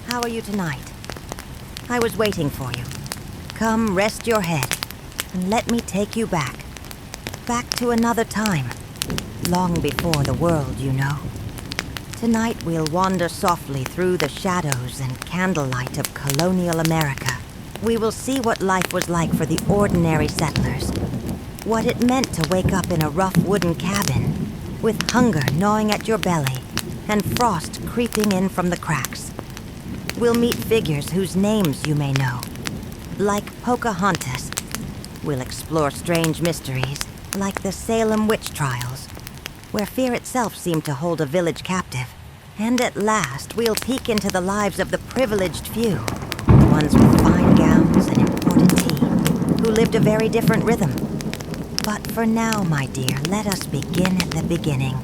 How are you tonight? I was waiting for you. Come, rest your head, and let me take you back. Back to another time, long before the world, you know. Tonight we'll wander softly through the shadows and candlelight of Colonial America. We will see what life was like for the ordinary settlers. What it meant to wake up in a rough wooden cabin, with hunger gnawing at your belly and frost creeping in from the cracks. We'll meet figures whose names you may know, like Pocahontas. We'll explore strange mysteries, like the Salem witch trials, where fear itself seemed to hold a village captive. And at last, we'll peek into the lives of the privileged few, the ones with fine gowns and imported tea, who lived a very different rhythm. But for now, my dear, let us begin at the beginning.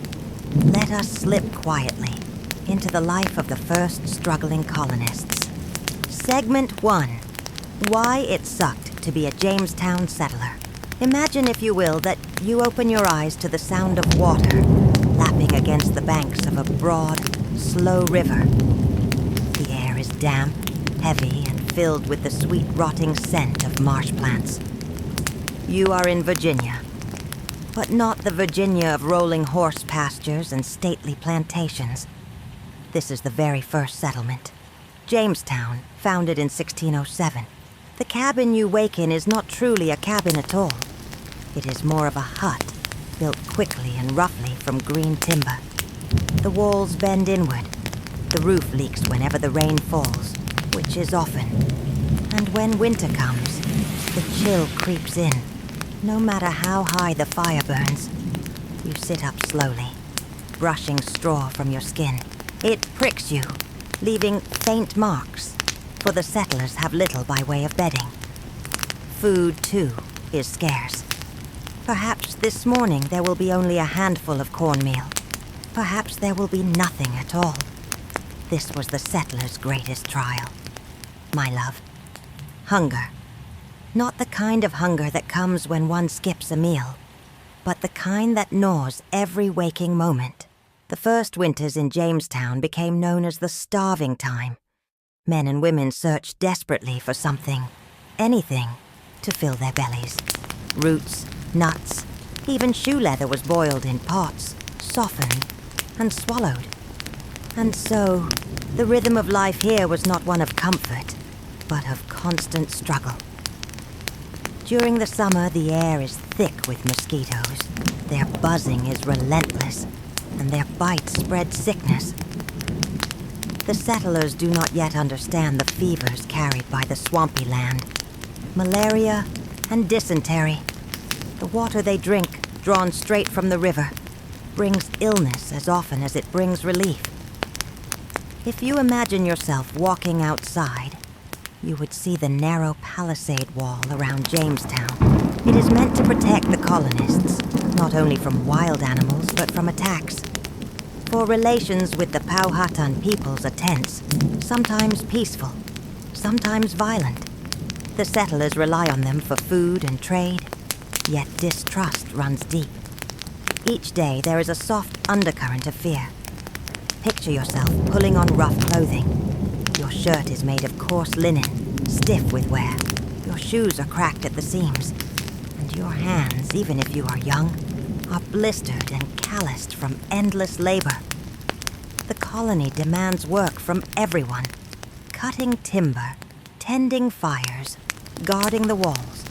Let us slip quietly into the life of the first struggling colonists. Segment 1. Why it sucked to be a Jamestown settler. Imagine, if you will, that you open your eyes to the sound of water lapping against the banks of a broad, slow river. The air is damp, heavy, and filled with the sweet rotting scent of marsh plants. You are in Virginia, but not the Virginia of rolling horse pastures and stately plantations. This is the very first settlement. Jamestown, founded in 1607. The cabin you wake in is not truly a cabin at all. It is more of a hut, built quickly and roughly from green timber. The walls bend inward. The roof leaks whenever the rain falls, which is often. And when winter comes, the chill creeps in. No matter how high the fire burns, you sit up slowly, brushing straw from your skin. It pricks you, leaving faint marks, for the settlers have little by way of bedding. Food, too, is scarce. Perhaps this morning there will be only a handful of cornmeal. Perhaps there will be nothing at all. This was the settlers' greatest trial. My love, hunger. Not the kind of hunger that comes when one skips a meal, but the kind that gnaws every waking moment. The first winters in Jamestown became known as the starving time. Men and women searched desperately for something, anything, to fill their bellies. Roots, nuts, even shoe leather was boiled in pots, softened, and swallowed. And so, the rhythm of life here was not one of comfort, but of constant struggle. During the summer, the air is thick with mosquitoes. Their buzzing is relentless, and their bites spread sickness. The settlers do not yet understand the fevers carried by the swampy land. Malaria and dysentery. The water they drink, drawn straight from the river, brings illness as often as it brings relief. If you imagine yourself walking outside, you would see the narrow palisade wall around Jamestown. It is meant to protect the colonists, not only from wild animals, but from attacks. For relations with the Powhatan peoples are tense, sometimes peaceful, sometimes violent. The settlers rely on them for food and trade, yet distrust runs deep. Each day there is a soft undercurrent of fear. Picture yourself pulling on rough clothing. Your shirt is made of coarse linen, stiff with wear. Your shoes are cracked at the seams, and your hands, even if you are young, are blistered and calloused from endless labor. The colony demands work from everyone. Cutting timber, tending fires, guarding the walls.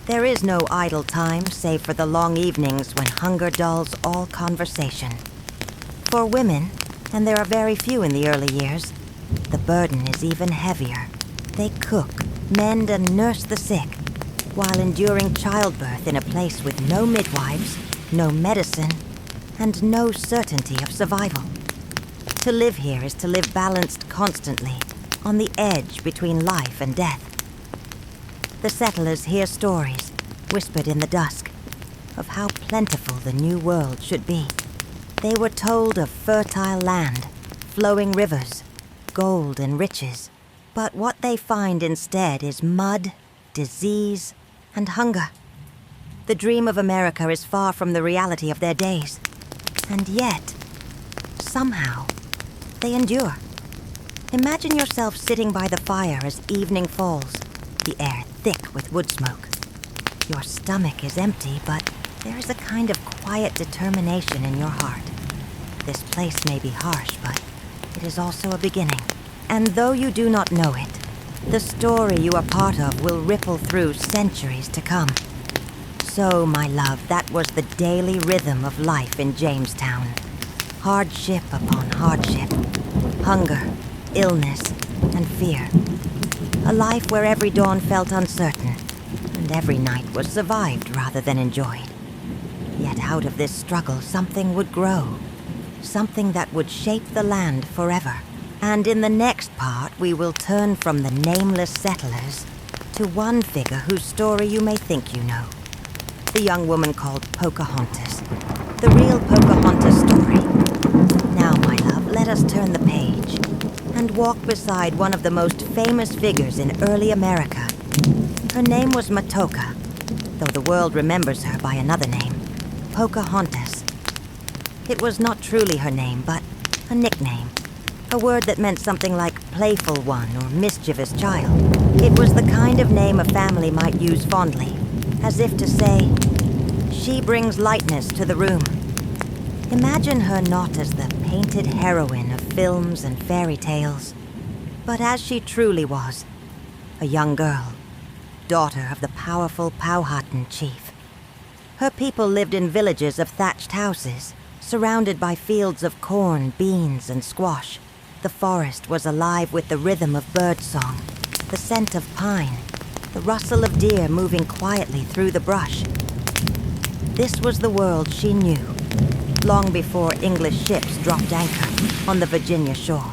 There is no idle time save for the long evenings when hunger dulls all conversation. For women, and there are very few in the early years, the burden is even heavier. They cook, mend, and nurse the sick, while enduring childbirth in a place with no midwives, no medicine, and no certainty of survival. To live here is to live balanced constantly, on the edge between life and death. The settlers hear stories, whispered in the dusk, of how plentiful the new world should be. They were told of fertile land, flowing rivers, gold and riches. But what they find instead is mud, disease, and hunger. The dream of America is far from the reality of their days. And yet, somehow, they endure. Imagine yourself sitting by the fire as evening falls, the air thick with wood smoke. Your stomach is empty, but there is a kind of quiet determination in your heart. This place may be harsh, but it is also a beginning. And though you do not know it, the story you are part of will ripple through centuries to come. So, my love, that was the daily rhythm of life in Jamestown. Hardship upon hardship, hunger, illness, and fear. A life where every dawn felt uncertain, and every night was survived rather than enjoyed. Yet out of this struggle, something would grow. Something that would shape the land forever. And in the next part, we will turn from the nameless settlers to one figure whose story you may think you know. The young woman called Pocahontas. The real Pocahontas story. Now, my love, let us turn the page and walk beside one of the most famous figures in early America. Her name was Matoka, though the world remembers her by another name, Pocahontas. It was not truly her name, but a nickname. A word that meant something like playful one or mischievous child. It was the kind of name a family might use fondly, as if to say, she brings lightness to the room. Imagine her not as the painted heroine of films and fairy tales, but as she truly was, a young girl, daughter of the powerful Powhatan chief. Her people lived in villages of thatched houses, surrounded by fields of corn, beans, and squash. The forest was alive with the rhythm of birdsong, the scent of pine, the rustle of deer moving quietly through the brush. This was the world she knew, long before English ships dropped anchor on the Virginia shore.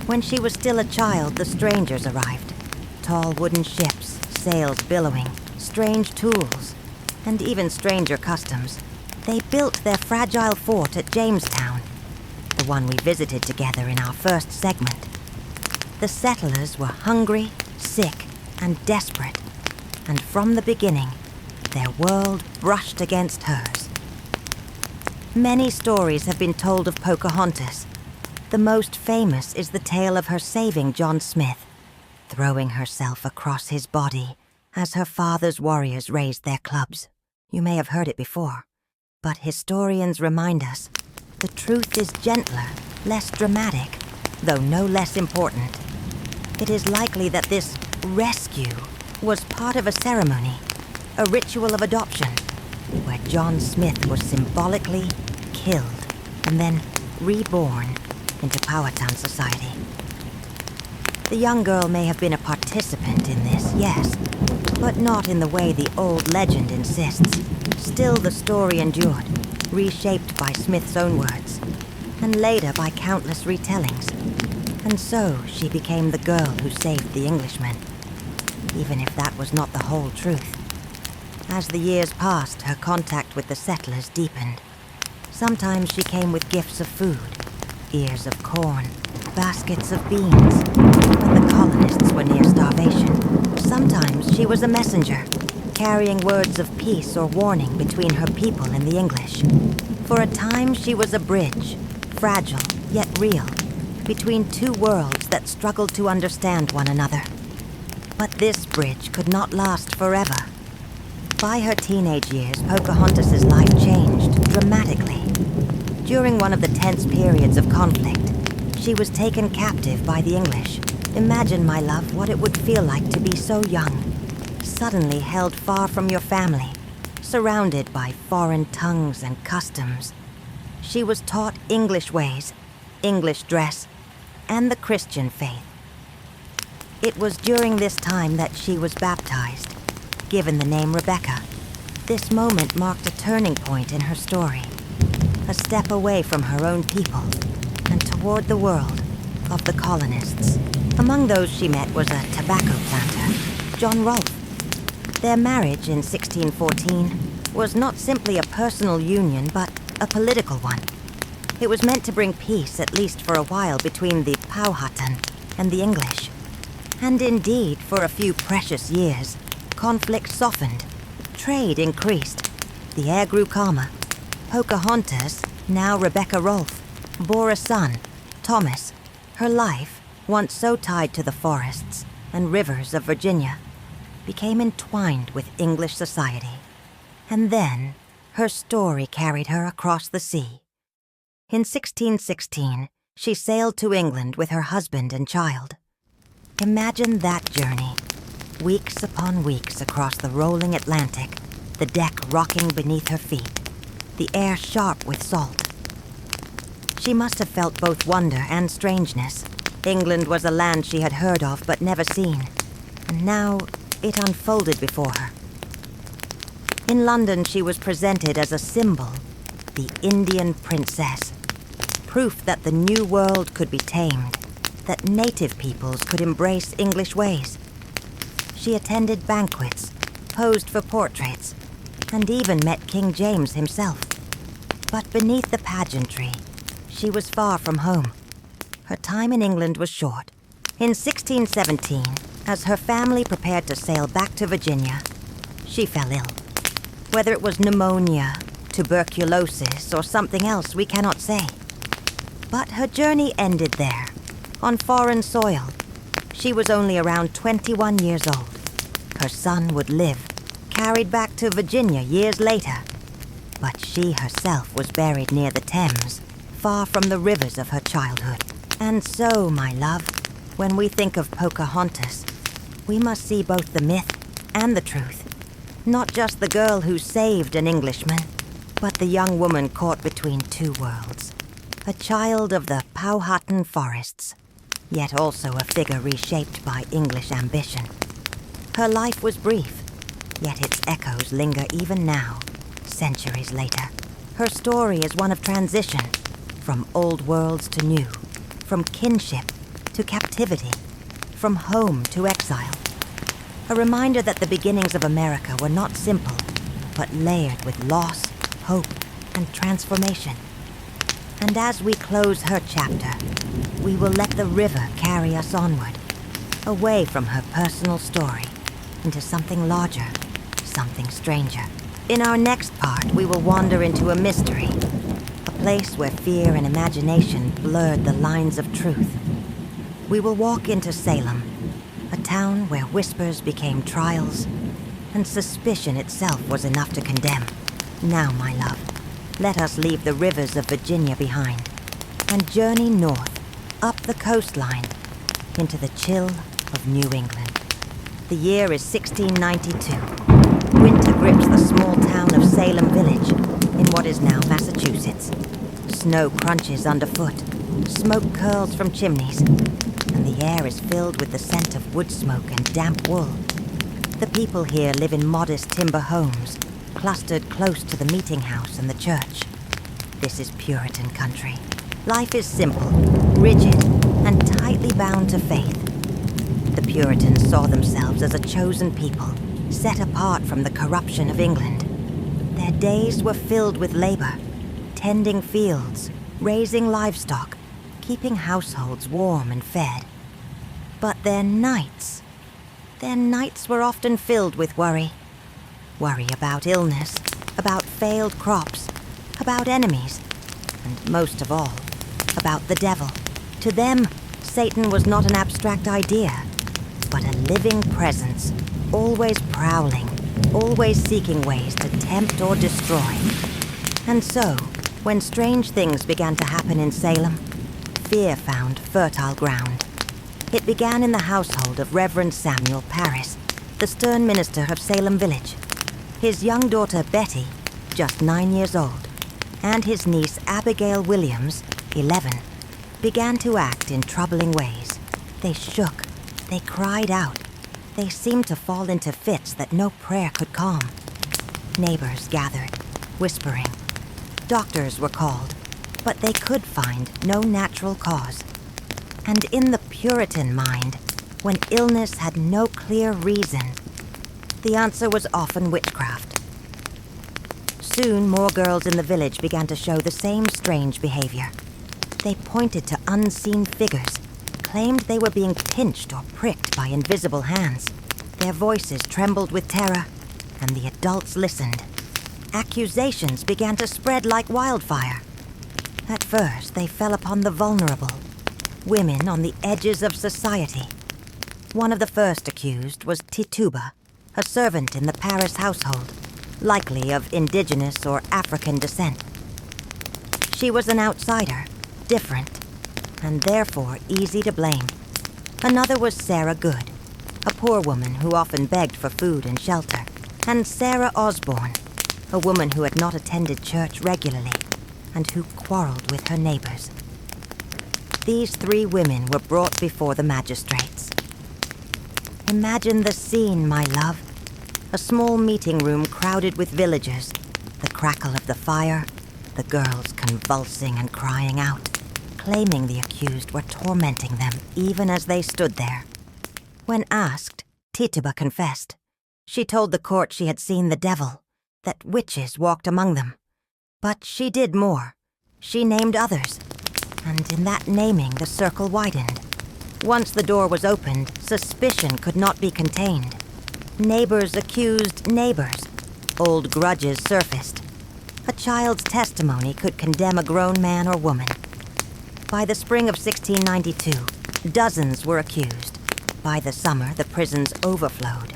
When she was still a child, the strangers arrived. Tall wooden ships, sails billowing, strange tools, and even stranger customs. They built their fragile fort at Jamestown, the one we visited together in our first segment. The settlers were hungry, sick, and desperate, and from the beginning, their world brushed against hers. Many stories have been told of Pocahontas. The most famous is the tale of her saving John Smith, throwing herself across his body as her father's warriors raised their clubs. You may have heard it before, but historians remind us the truth is gentler, less dramatic, though no less important. It is likely that this rescue was part of a ceremony, a ritual of adoption, where John Smith was symbolically killed and then reborn into Powhatan society. The young girl may have been a participant in this, yes, but not in the way the old legend insists. Still, the story endured, reshaped by Smith's own words, and later by countless retellings. And so she became the girl who saved the Englishmen, even if that was not the whole truth. As the years passed, her contact with the settlers deepened. Sometimes she came with gifts of food, ears of corn, baskets of beans, when the colonists were near starvation. Sometimes she was a messenger, carrying words of peace or warning between her people and the English. For a time, she was a bridge, fragile yet real, between two worlds that struggled to understand one another. But this bridge could not last forever. By her teenage years, Pocahontas' life changed dramatically. During one of the tense periods of conflict, she was taken captive by the English. Imagine, my love, what it would feel like to be so young, suddenly held far from your family, surrounded by foreign tongues and customs. She was taught English ways, English dress, and the Christian faith. It was during this time that she was baptized, given the name Rebecca. This moment marked a turning point in her story, a step away from her own people and toward the world of the colonists. Among those she met was a tobacco planter, John Rolfe. Their marriage in 1614 was not simply a personal union, but a political one. It was meant to bring peace, at least for a while, between the Powhatan and the English. And indeed, for a few precious years, conflict softened, trade increased, the air grew calmer. Pocahontas, now Rebecca Rolfe, bore a son, Thomas. Her life, once so tied to the forests and rivers of Virginia, became entwined with English society. And then her story carried her across the sea. In 1616, she sailed to England with her husband and child. Imagine that journey, weeks upon weeks across the rolling Atlantic, the deck rocking beneath her feet, the air sharp with salt. She must have felt both wonder and strangeness. England was a land she had heard of but never seen, and now it unfolded before her. In London, she was presented as a symbol, the Indian princess, proof that the new world could be tamed, that native peoples could embrace English ways. She attended banquets, posed for portraits, and even met King James himself. But beneath the pageantry, she was far from home. Her time in England was short. In 1617, as her family prepared to sail back to Virginia, she fell ill. Whether it was pneumonia, tuberculosis, or something else, we cannot say. But her journey ended there, on foreign soil. She was only around 21 years old. Her son would live, carried back to Virginia years later. But she herself was buried near the Thames, far from the rivers of her childhood. And so, my love, when we think of Pocahontas, we must see both the myth and the truth. Not just the girl who saved an Englishman, but the young woman caught between two worlds. A child of the Powhatan forests, yet also a figure reshaped by English ambition. Her life was brief, yet its echoes linger even now, centuries later. Her story is one of transition, from old worlds to new, from kinship to captivity, from home to exile. A reminder that the beginnings of America were not simple, but layered with loss, hope, and transformation. And as we close her chapter, we will let the river carry us onward, away from her personal story, into something larger, something stranger. In our next part, we will wander into a mystery, a place where fear and imagination blurred the lines of truth. We will walk into Salem, a town where whispers became trials, and suspicion itself was enough to condemn. Now, my love, let us leave the rivers of Virginia behind, and journey north, up the coastline, into the chill of New England. The year is 1692. Winter grips the small town of Salem Village, in what is now Massachusetts. Snow crunches underfoot, smoke curls from chimneys, and the air is filled with the scent of wood smoke and damp wool. The people here live in modest timber homes, clustered close to the meeting house and the church. This is Puritan country. Life is simple, rigid, and tightly bound to faith. The Puritans saw themselves as a chosen people, set apart from the corruption of England. Their days were filled with labor, tending fields, raising livestock, keeping households warm and fed. But their nights were often filled with worry. Worry about illness, about failed crops, about enemies, and most of all, about the devil. To them, Satan was not an abstract idea, but a living presence, always prowling, always seeking ways to tempt or destroy. And so, when strange things began to happen in Salem, fear found fertile ground. It began in the household of Reverend Samuel Parris, the stern minister of Salem Village. His young daughter Betty, just 9 years old, and his niece Abigail Williams, 11, began to act in troubling ways. They shook, they cried out, they seemed to fall into fits that no prayer could calm. Neighbors gathered, whispering. Doctors were called, but they could find no natural cause. And in the Puritan mind, when illness had no clear reason, the answer was often witchcraft. Soon, more girls in the village began to show the same strange behavior. They pointed to unseen figures, claimed they were being pinched or pricked by invisible hands. Their voices trembled with terror, and the adults listened. Accusations began to spread like wildfire. At first, they fell upon the vulnerable, women on the edges of society. One of the first accused was Tituba, a servant in the Paris household, likely of indigenous or African descent. She was an outsider, different, and therefore easy to blame. Another was Sarah Good, a poor woman who often begged for food and shelter, and Sarah Osborne, a woman who had not attended church regularly and who quarreled with her neighbors. These 3 women were brought before the magistrates. Imagine the scene, my love. A small meeting room crowded with villagers, the crackle of the fire, the girls convulsing and crying out, claiming the accused were tormenting them even as they stood there. When asked, Tituba confessed. She told the court she had seen the devil, that witches walked among them. But she did more. She named others, and in that naming the circle widened. Once the door was opened, suspicion could not be contained. Neighbors accused neighbors. Old grudges surfaced. A child's testimony could condemn a grown man or woman. By the spring of 1692, dozens were accused. By the summer, the prisons overflowed.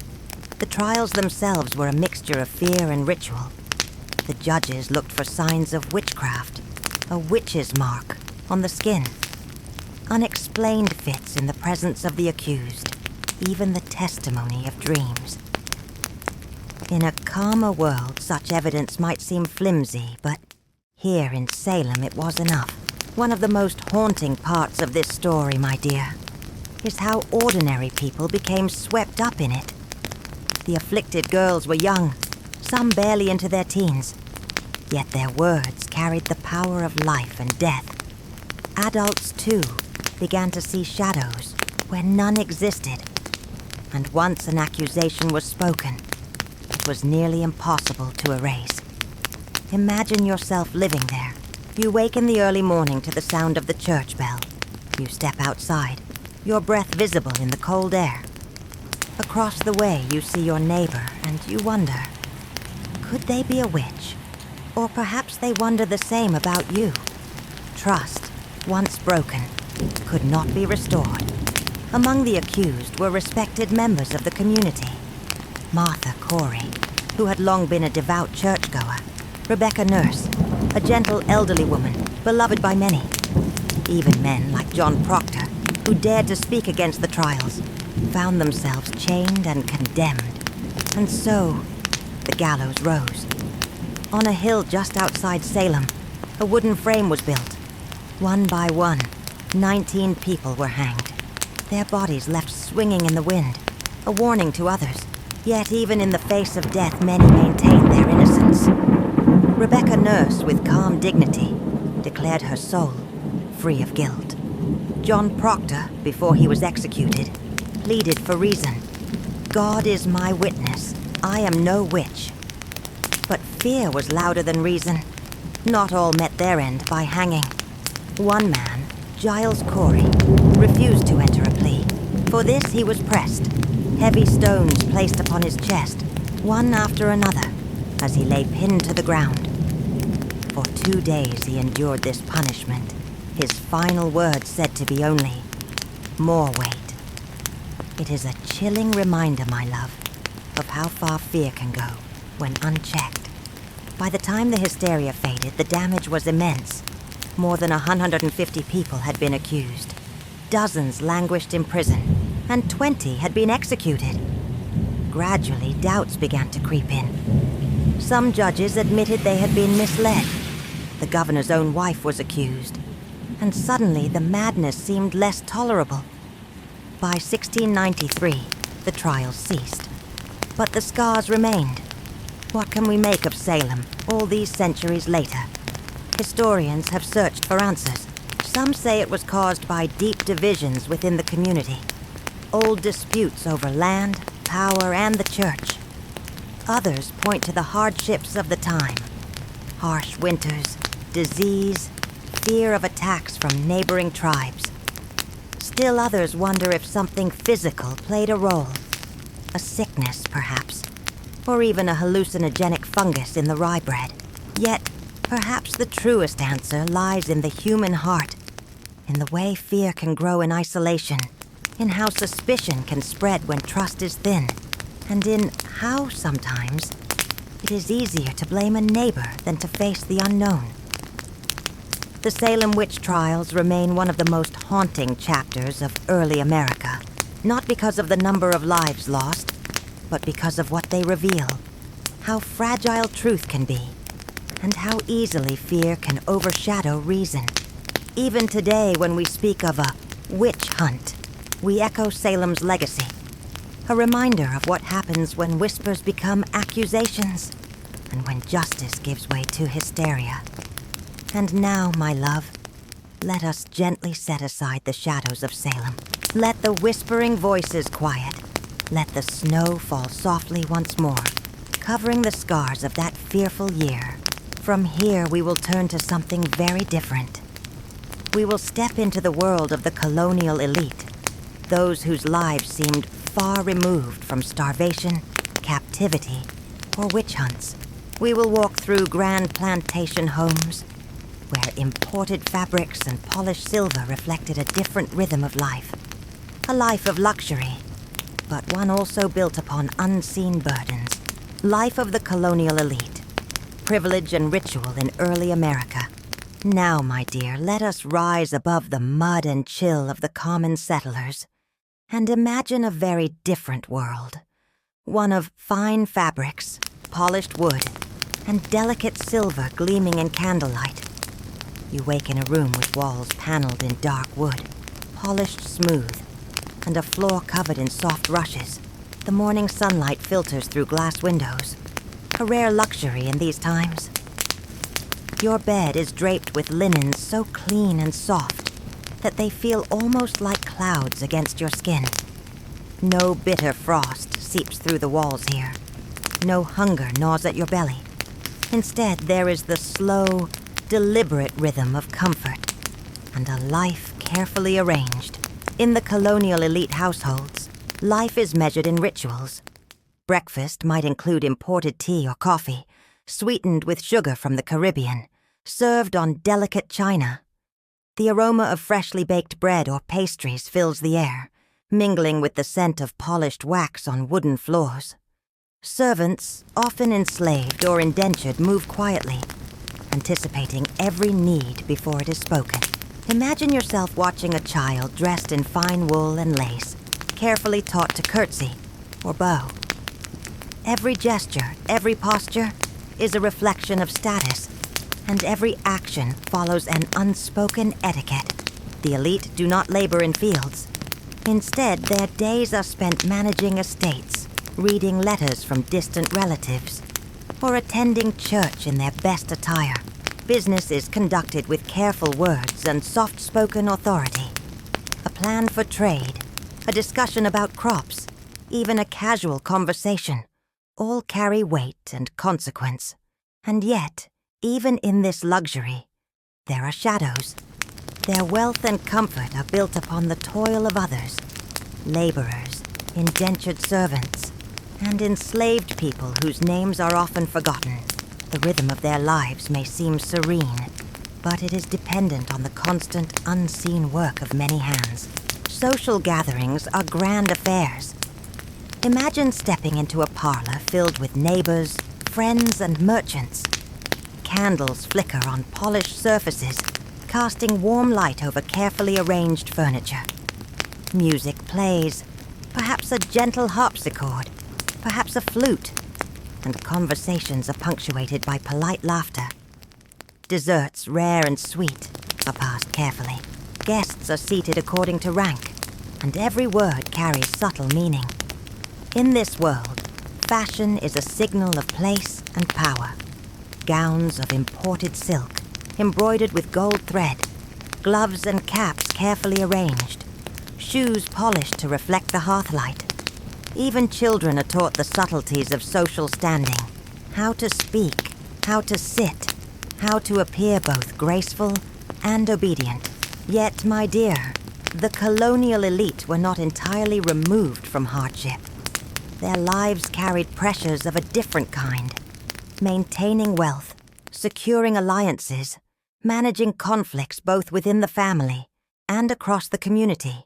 The trials themselves were a mixture of fear and ritual. The judges looked for signs of witchcraft, a witch's mark on the skin. Unexplained fits in the presence of the accused, even the testimony of dreams. In a calmer world, such evidence might seem flimsy, but here in Salem it was enough. One of the most haunting parts of this story, my dear, is how ordinary people became swept up in it. The afflicted girls were young, some barely into their teens, yet their words carried the power of life and death. Adults, too, began to see shadows where none existed, and once an accusation was spoken, it was nearly impossible to erase. Imagine yourself living there. You wake in the early morning to the sound of the church bell. You step outside, your breath visible in the cold air. Across the way, you see your neighbor, and you wonder, could they be a witch? Or perhaps they wonder the same about you. Trust, once broken, could not be restored. Among the accused were respected members of the community. Martha Corey, who had long been a devout churchgoer. Rebecca Nurse, a gentle elderly woman, beloved by many. Even men like John Proctor, who dared to speak against the trials, found themselves chained and condemned. And so, the gallows rose. On a hill just outside Salem, a wooden frame was built. One by one, 19 people were hanged, their bodies left swinging in the wind, a warning to others. Yet even in the face of death, many maintained their innocence. Rebecca Nurse, with calm dignity, declared her soul free of guilt. John Proctor, before he was executed, pleaded for reason. God is my witness, I am no witch. But fear was louder than reason. Not all met their end by hanging. One man, Giles Corey, refused to enter a plea. For this he was pressed, heavy stones placed upon his chest, one after another, as he lay pinned to the ground. For 2 days he endured this punishment, his final words said to be only, "More weight." It is a chilling reminder, my love, of how far fear can go when unchecked. By the time the hysteria faded, the damage was immense. More than 150 people had been accused. Dozens languished in prison, and 20 had been executed. Gradually, doubts began to creep in. Some judges admitted they had been misled. The governor's own wife was accused. And suddenly, the madness seemed less tolerable. By 1693, the trials ceased. But the scars remained. What can we make of Salem all these centuries later? Historians have searched for answers. Some say it was caused by deep divisions within the community. Old disputes over land, power, and the church. Others point to the hardships of the time. Harsh winters, disease, fear of attacks from neighboring tribes. Still others wonder if something physical played a role. A sickness, perhaps, or even a hallucinogenic fungus in the rye bread. Yet, perhaps the truest answer lies in the human heart. in the way fear can grow in isolation, in how suspicion can spread when trust is thin, and in how, sometimes, it is easier to blame a neighbor than to face the unknown. The Salem witch trials remain one of the most haunting chapters of early America, not because of the number of lives lost, but because of what they reveal, how fragile truth can be, and how easily fear can overshadow reason. Even today, when we speak of a witch hunt, we echo Salem's legacy, a reminder of what happens when whispers become accusations, and when justice gives way to hysteria. And now, my love, let us gently set aside the shadows of Salem. Let the whispering voices quiet. Let the snow fall softly once more, covering the scars of that fearful year. From here, we will turn to something very different. We will step into the world of the colonial elite, those whose lives seemed far removed from starvation, captivity, or witch hunts. We will walk through grand plantation homes, where imported fabrics and polished silver reflected a different rhythm of life. A life of luxury, but one also built upon unseen burdens. Life of the colonial elite, privilege and ritual in early America. Now, my dear, let us rise above the mud and chill of the common settlers and imagine a very different world. One of fine fabrics, polished wood, and delicate silver gleaming in candlelight. You wake in a room with walls paneled in dark wood, polished smooth, and a floor covered in soft rushes. The morning sunlight filters through glass windows, a rare luxury in these times. Your bed is draped with linens so clean and soft that they feel almost like clouds against your skin. No bitter frost seeps through the walls here. No hunger gnaws at your belly. Instead, there is the slow, deliberate rhythm of comfort and a life carefully arranged. In the colonial elite households, life is measured in rituals. Breakfast might include imported tea or coffee, sweetened with sugar from the Caribbean, served on delicate china. The aroma of freshly baked bread or pastries fills the air, mingling with the scent of polished wax on wooden floors. Servants, often enslaved or indentured, move quietly, anticipating every need before it is spoken. Imagine yourself watching a child dressed in fine wool and lace, carefully taught to curtsy or bow. Every gesture, every posture, is a reflection of status, and every action follows an unspoken etiquette. The elite do not labor in fields. Instead, their days are spent managing estates, reading letters from distant relatives, or attending church in their best attire. Business is conducted with careful words and soft-spoken authority. A plan for trade, a discussion about crops, even a casual conversation, all carry weight and consequence. And yet, even in this luxury, there are shadows. Their wealth and comfort are built upon the toil of others, laborers, indentured servants, and enslaved people whose names are often forgotten. The rhythm of their lives may seem serene, but it is dependent on the constant, unseen work of many hands. Social gatherings are grand affairs. Imagine stepping into a parlor filled with neighbors, friends, and merchants. Candles flicker on polished surfaces, casting warm light over carefully arranged furniture. Music plays, perhaps a gentle harpsichord, perhaps a flute, and conversations are punctuated by polite laughter. Desserts, rare and sweet, are passed carefully. Guests are seated according to rank, and every word carries subtle meaning. In this world, fashion is a signal of place and power. Gowns of imported silk, embroidered with gold thread, gloves and caps carefully arranged, shoes polished to reflect the hearthlight. Even children are taught the subtleties of social standing, how to speak, how to sit, how to appear both graceful and obedient. Yet, my dear, the colonial elite were not entirely removed from hardship. Their lives carried pressures of a different kind. Maintaining wealth, securing alliances, managing conflicts both within the family and across the community.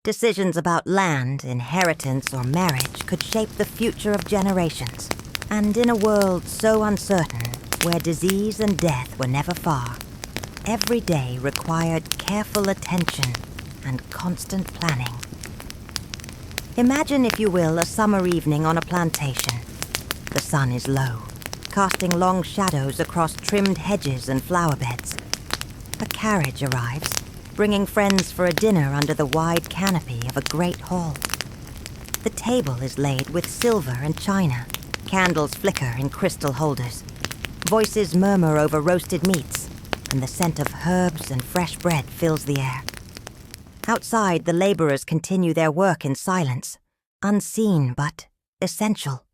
Decisions about land, inheritance, or marriage could shape the future of generations. And in a world so uncertain, where disease and death were never far, every day required careful attention and constant planning. Imagine, if you will, a summer evening on a plantation. The sun is low, casting long shadows across trimmed hedges and flower beds. A carriage arrives, bringing friends for a dinner under the wide canopy of a great hall. The table is laid with silver and china. Candles flicker in crystal holders. Voices murmur over roasted meats, and the scent of herbs and fresh bread fills the air. Outside, the laborers continue their work in silence, unseen but essential.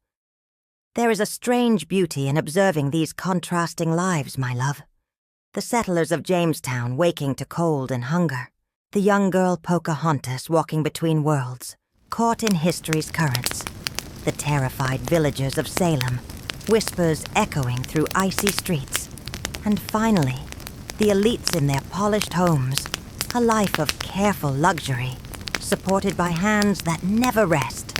There is a strange beauty in observing these contrasting lives, my love. The settlers of Jamestown waking to cold and hunger. The young girl Pocahontas walking between worlds, caught in history's currents. The terrified villagers of Salem, whispers echoing through icy streets. And finally, the elites in their polished homes, a life of careful luxury, supported by hands that never rest.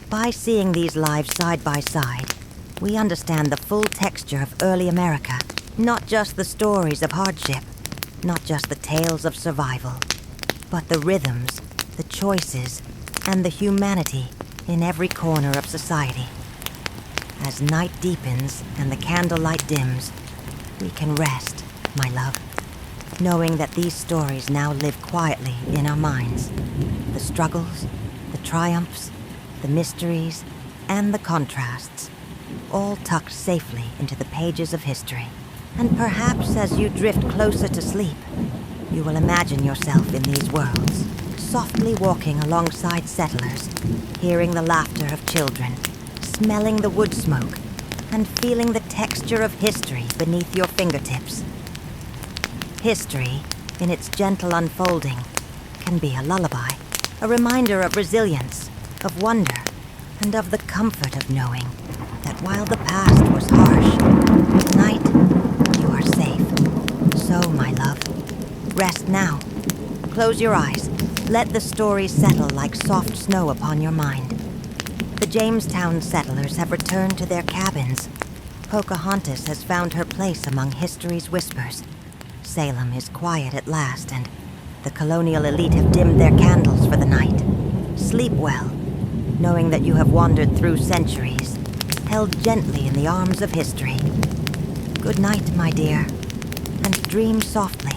By seeing these lives side by side, we understand the full texture of early America, not just the stories of hardship, not just the tales of survival, but the rhythms, the choices, and the humanity in every corner of society. As night deepens and the candlelight dims, we can rest, my love, knowing that these stories now live quietly in our minds. The struggles, the triumphs, the mysteries, and the contrasts, all tucked safely into the pages of history. And perhaps as you drift closer to sleep, you will imagine yourself in these worlds, softly walking alongside settlers, hearing the laughter of children, smelling the wood smoke, and feeling the texture of history beneath your fingertips. History, in its gentle unfolding, can be a lullaby, a reminder of resilience, of wonder, and of the comfort of knowing that while the past was harsh, tonight you are safe. So, my love, rest now. Close your eyes. Let the stories settle like soft snow upon your mind. The Jamestown settlers have returned to their cabins. Pocahontas has found her place among history's whispers. Salem is quiet at last, and the colonial elite have dimmed their candles for the night. Sleep well, knowing that you have wandered through centuries, held gently in the arms of history. Good night, my dear, and dream softly.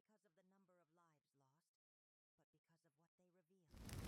because of the number of lives lost, but because of what they reveal.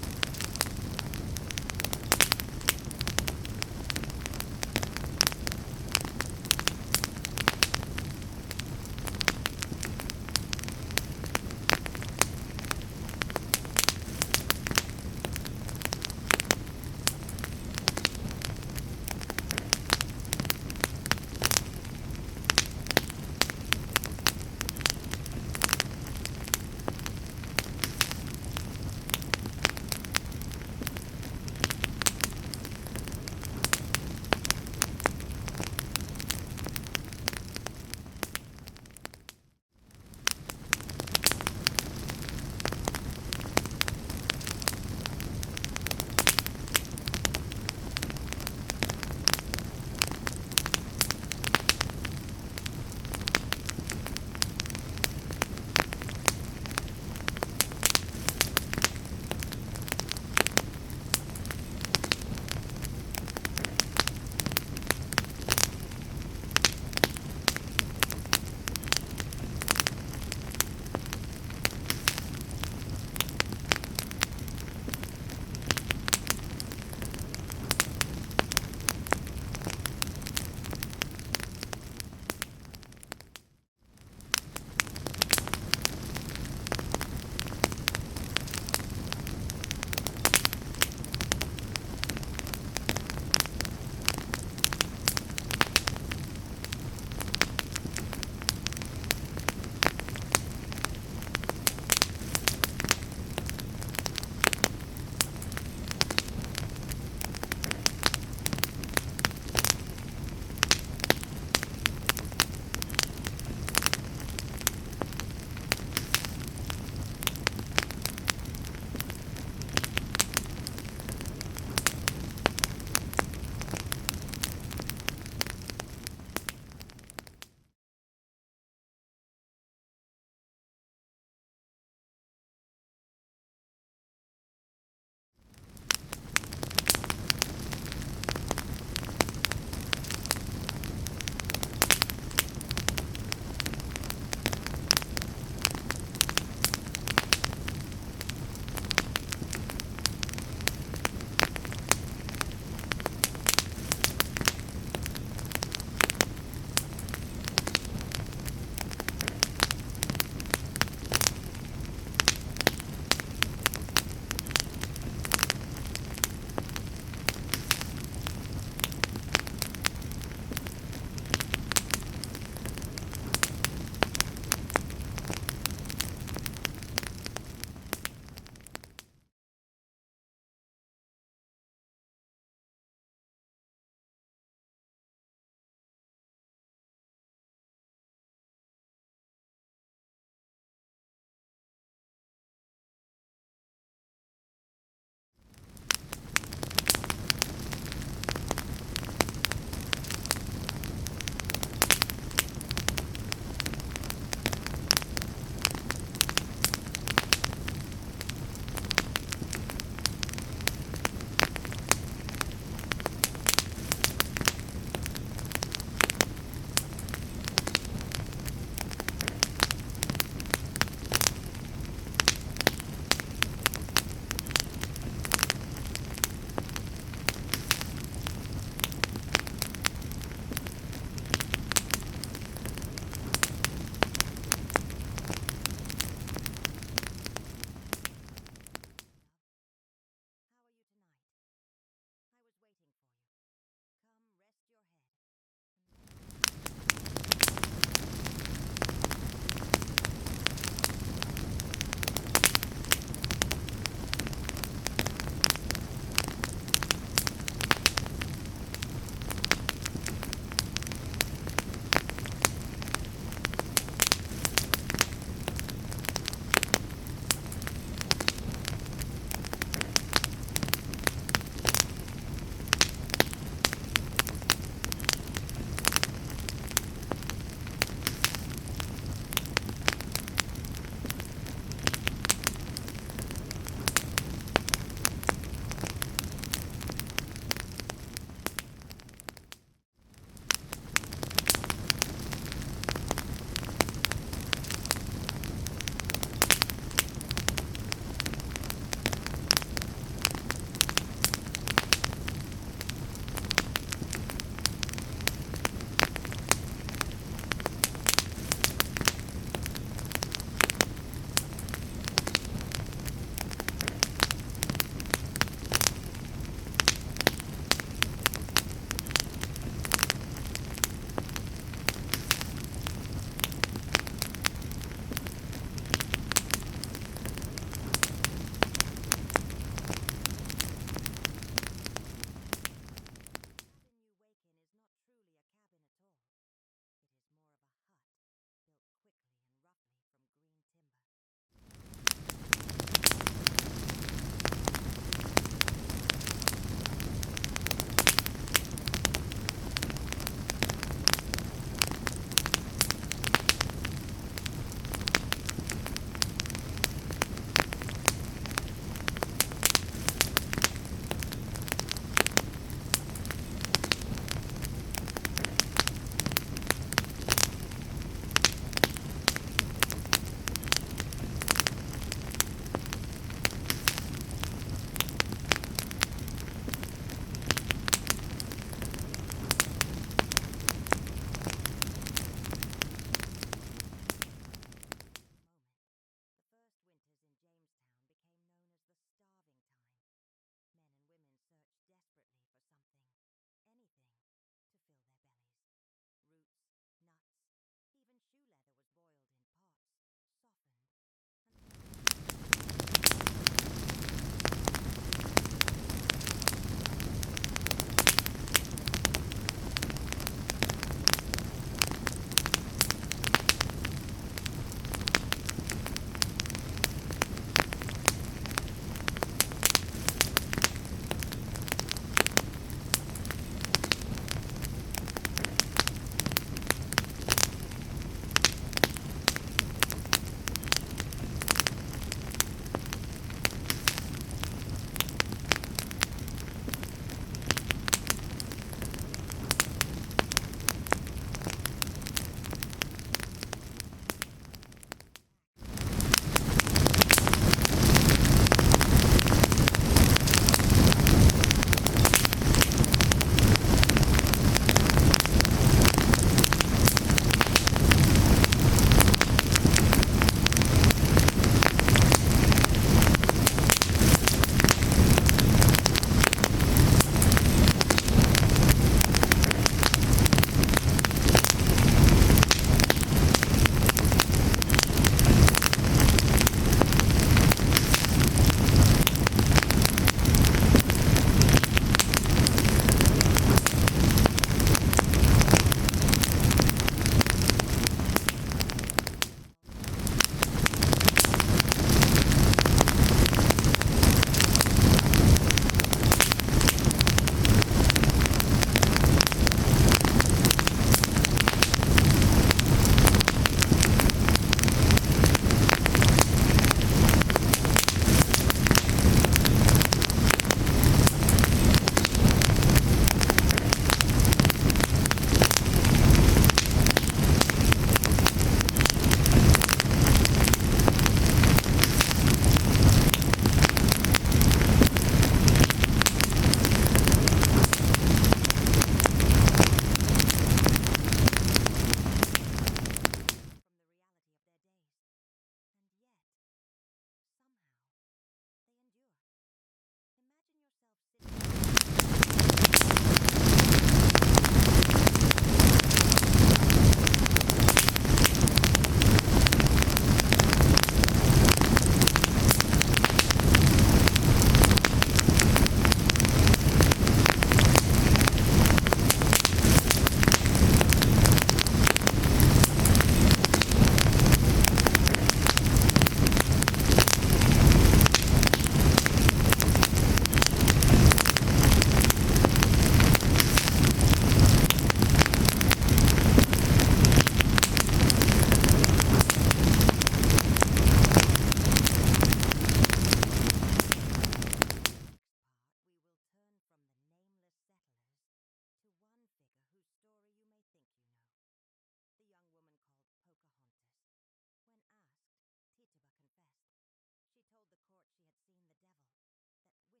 she had seen the devil, that witches walked among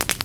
them.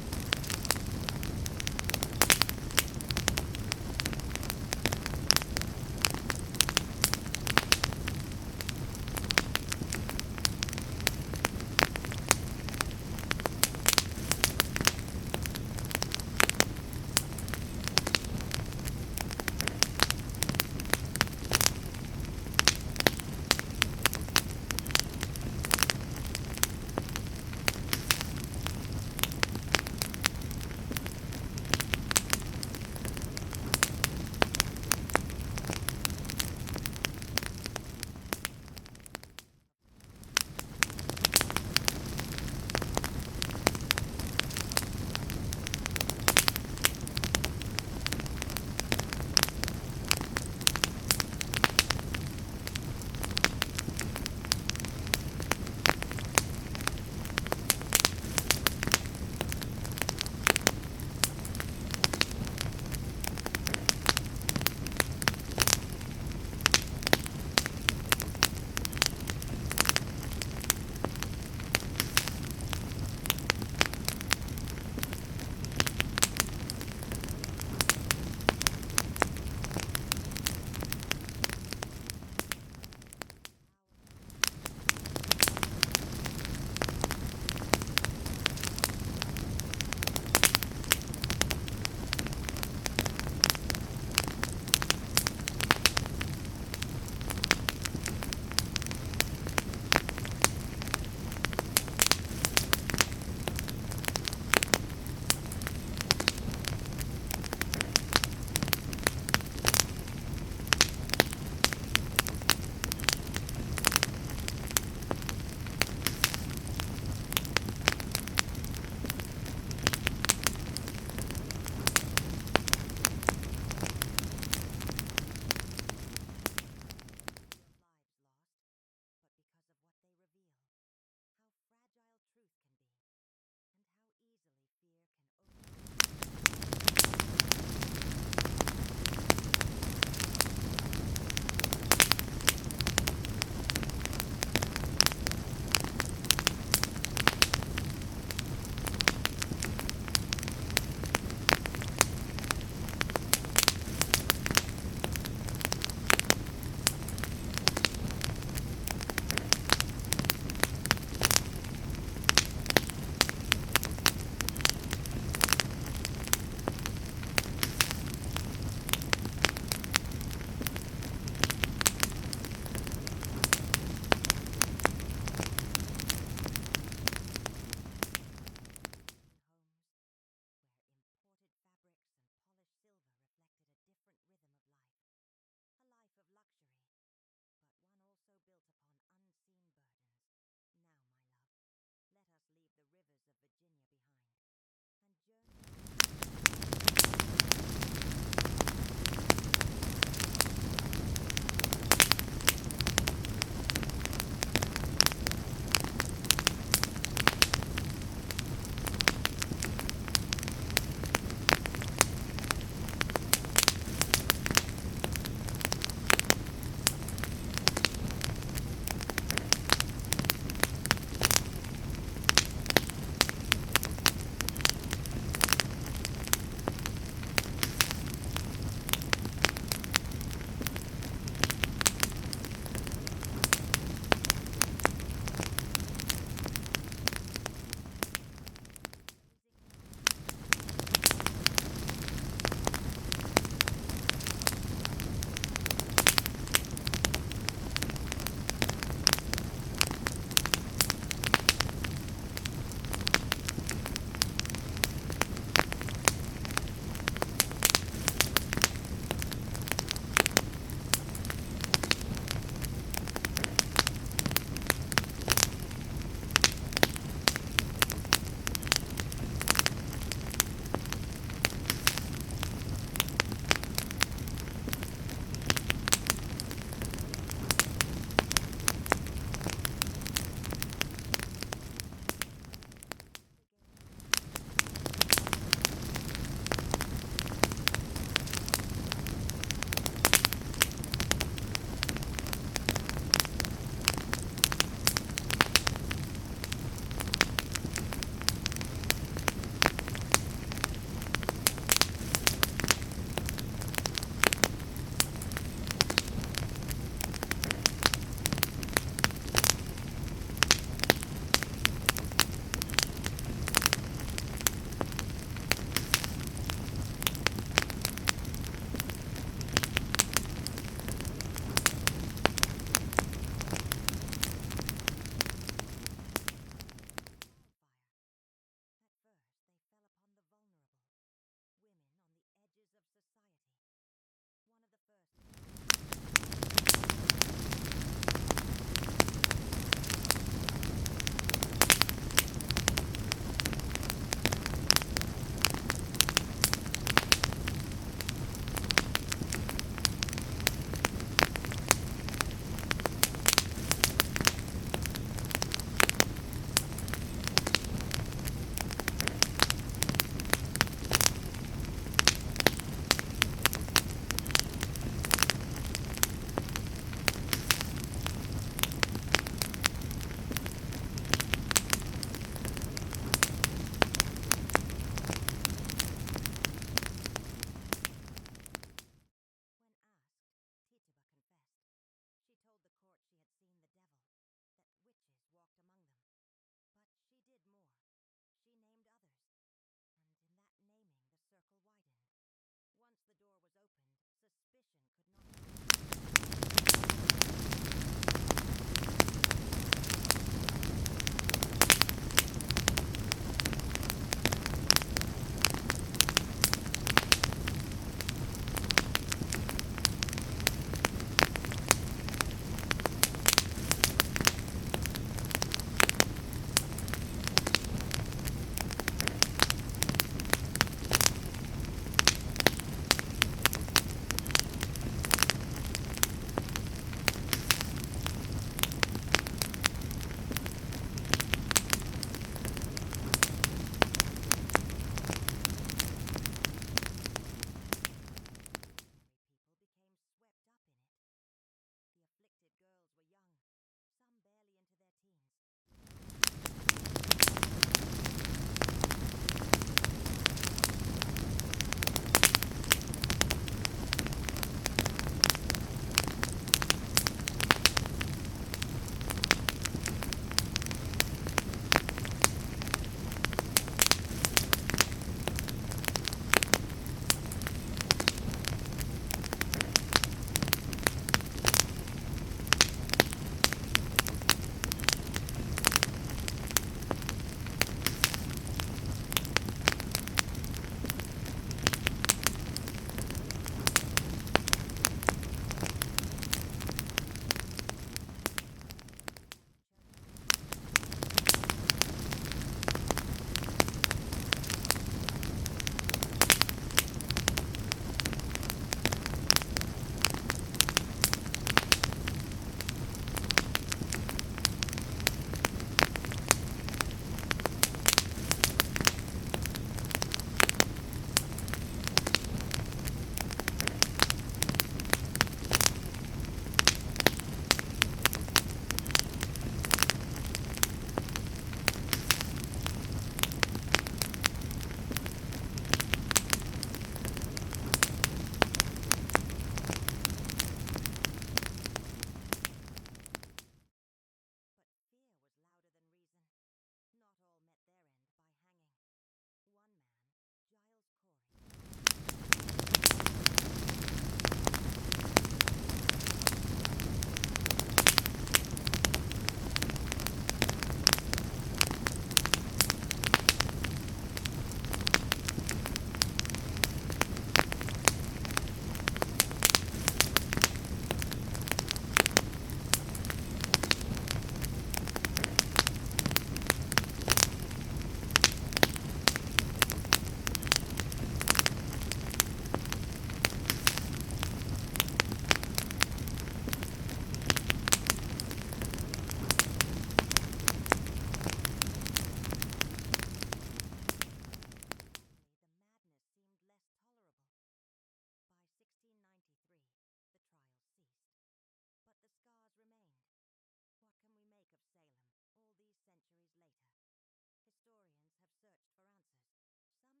centuries later. Historians have searched for answers. Some say it was caused by because of the number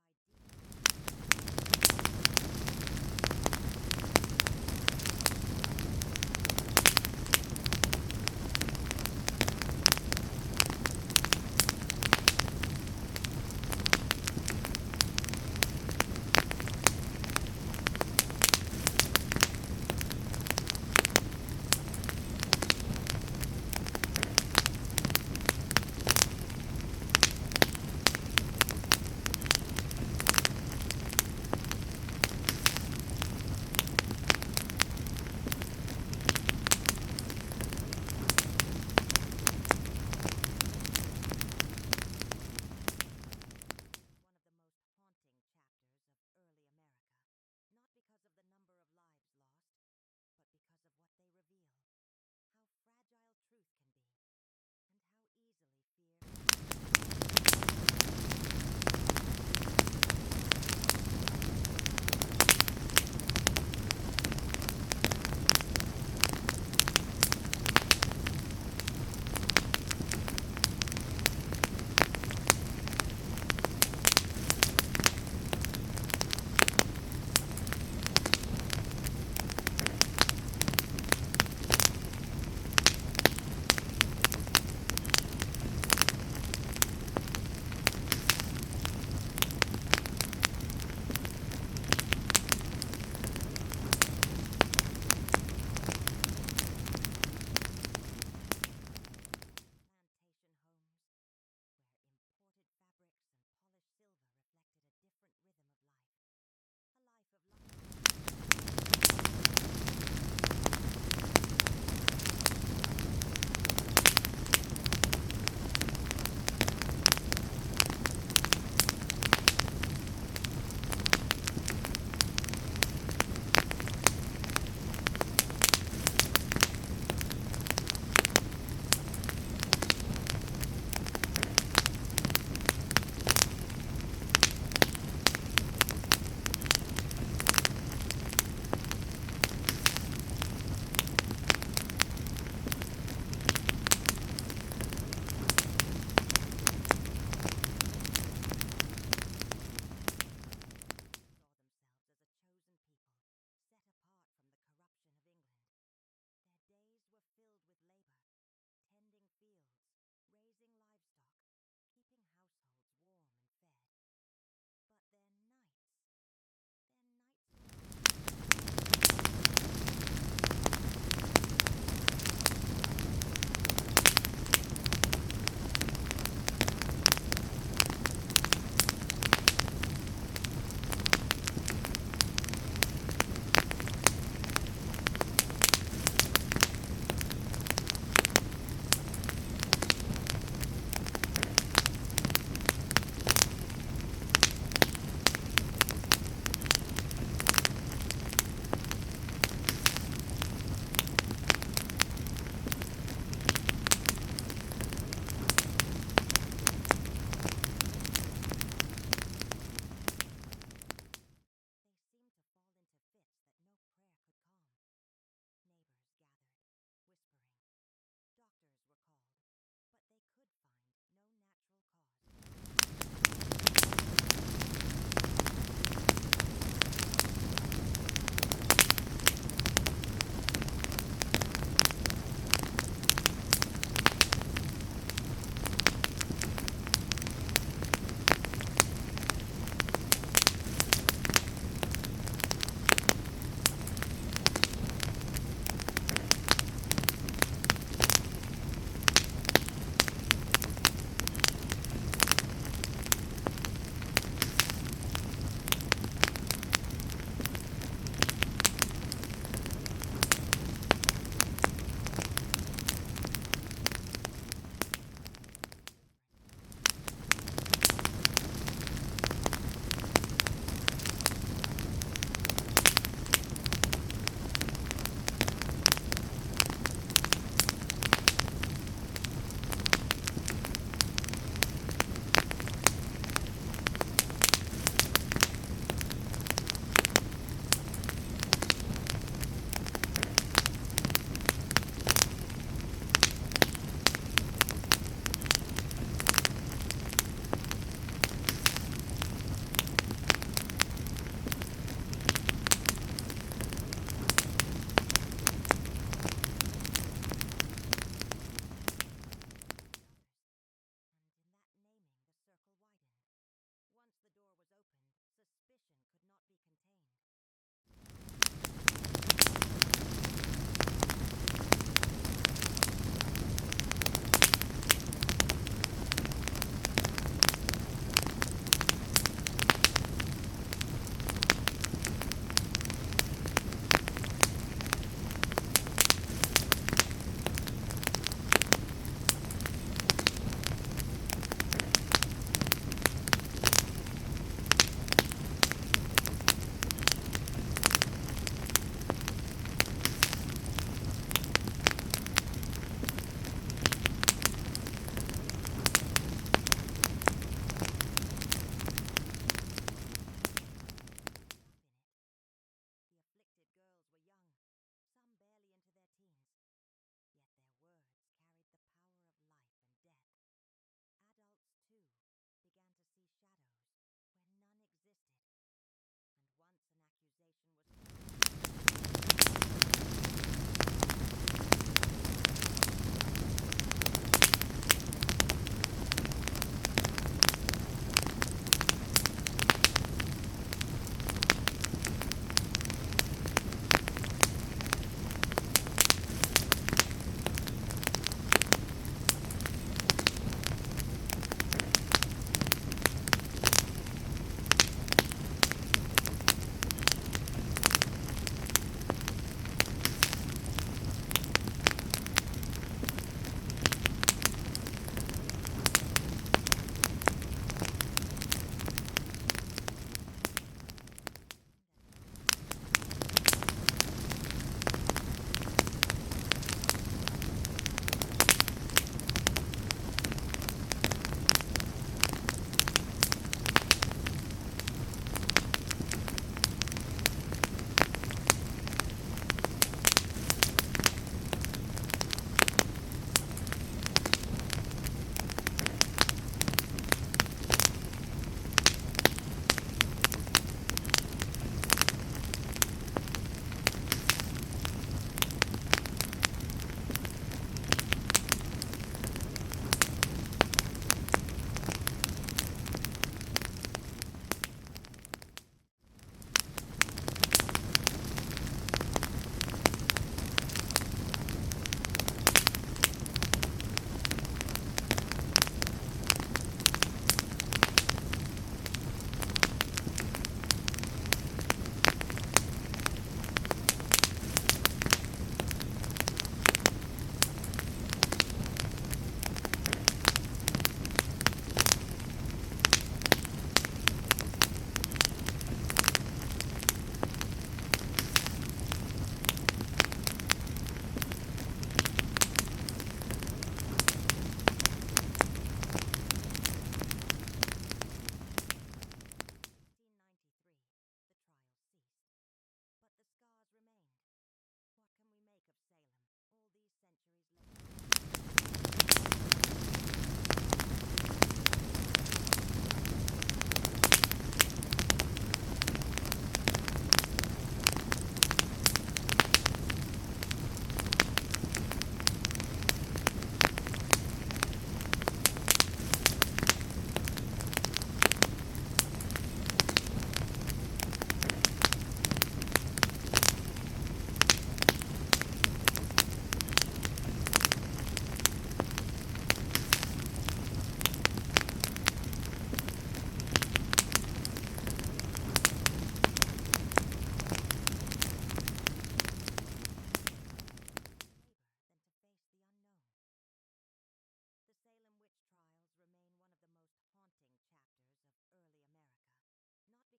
of lives lost, but because of what they reveal. How fragile truth can be, and how easily fear...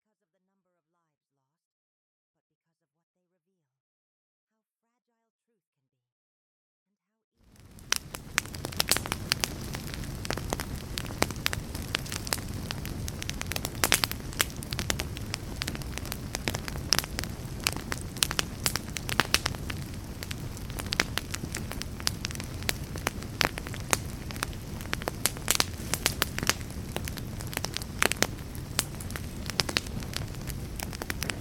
because of the number of lives lost, but because of what they reveal. How fragile truth can be, and how easy.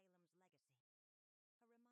Salem's legacy. A reminder of what happens when whispers become accusations, and when justice gives way to hysteria. And now, journey north, up the coastline,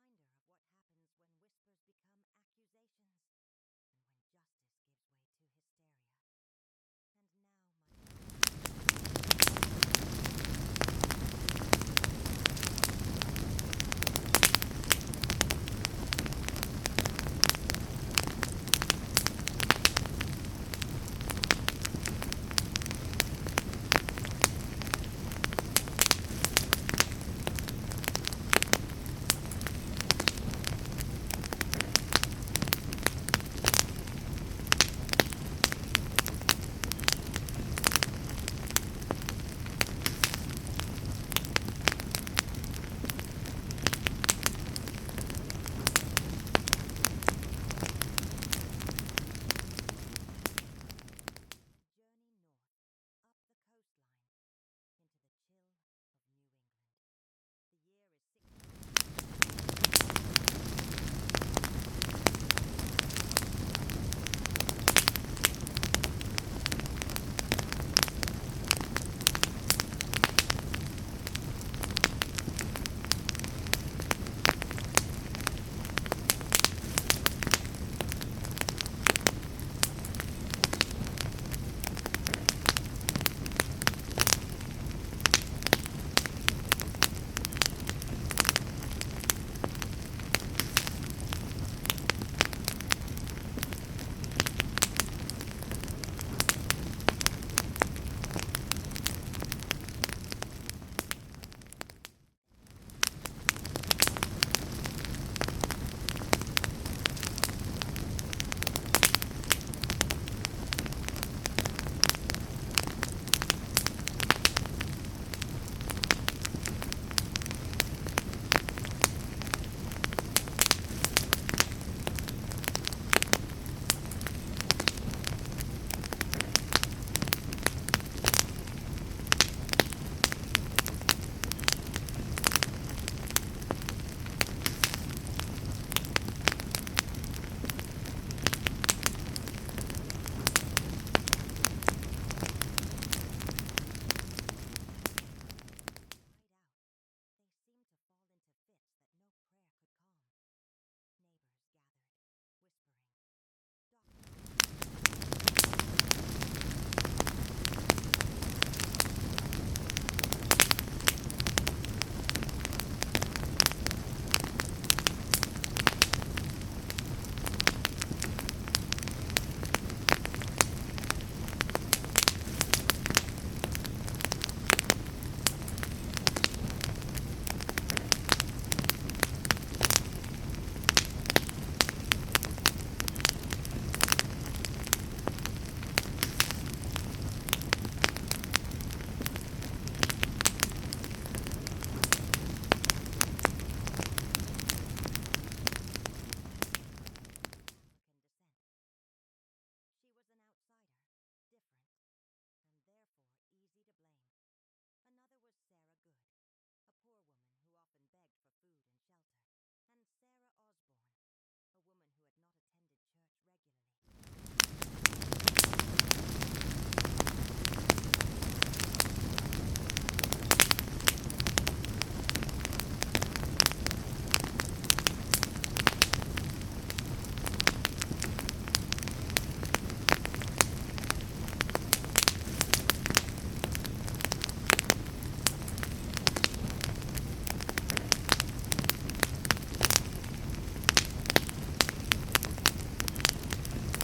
into the chill of New England. The year is 6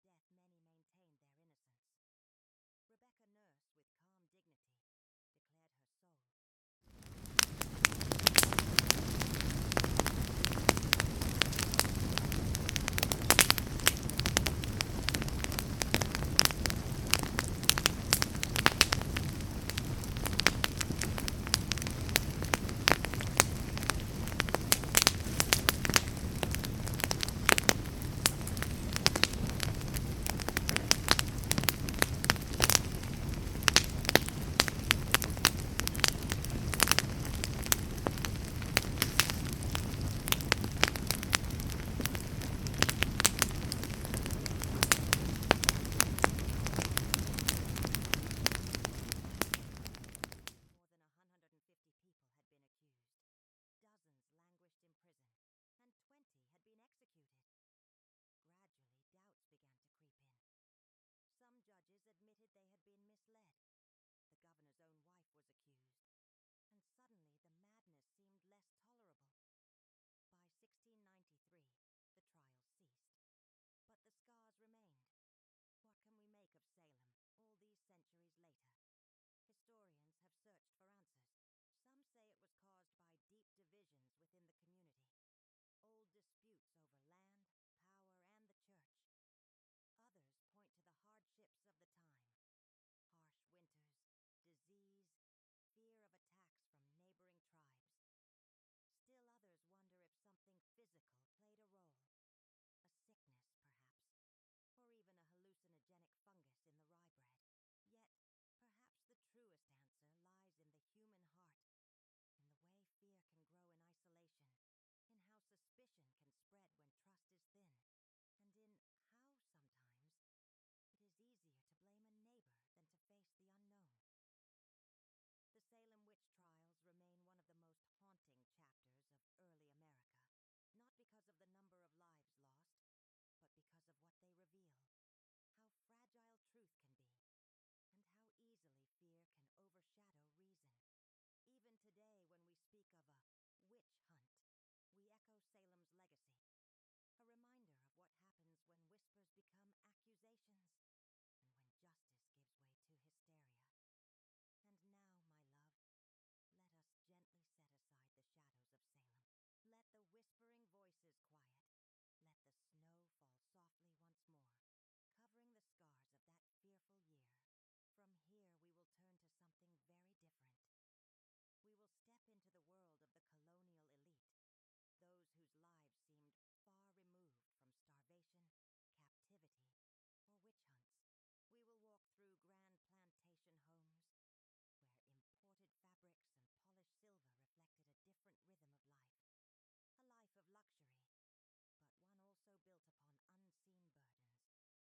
death many maintained their innocence. Rebecca Nurse, with calm dignity, declared her soul more than 150 people had been accused. Dozens languished in prison, and 20 had been executed. Gradually, doubts began to creep in. Some judges admitted they had been misled. The governor's own wife was accused. And suddenly, the madness seemed less tolerable. By 1693, the trial ceased. But the scars remained. What can we make of Salem, all these centuries later? Historians have searched for answers. Some say it was caused by deep divisions within the community, old disputes over land, power, and the church. Others point to the hardships of the time: harsh winters, disease, fear of attacks from neighboring tribes. Still others wonder if something physical played a role. A sickness, perhaps, or even a hallucinogenic fungus in the rye bread. Yet, perhaps the truest answer lies in the human heart, in the way fear can grow in isolation, in how suspicion can spread when trust is thin, and in how, sometimes, it is easier to blame a neighbor than to face the unknown. The Salem witch trials remain one of the most haunting chapters of early America, not because of the number of lives lost, but because of what they reveal: how fragile truth can be, and how easily fear can overshadow reason. Even today, when we speak of a witch hunt, we echo Salem's legacy, a reminder of what happens when whispers become accusations, and when justice gives way to hysteria. And now, my love, let us gently set aside the shadows of Salem. Let the whispering voices quiet. Let the snow fall softly once more, covering the scars of that fearful year. From here, we will turn to something very different. We will step into the world of the colonial elite, those whose lives seemed far removed from starvation, captivity, or witch hunts. We will walk through grand plantation homes, where imported fabrics and polished silver reflected a different rhythm of life. A life of luxury, but one also built upon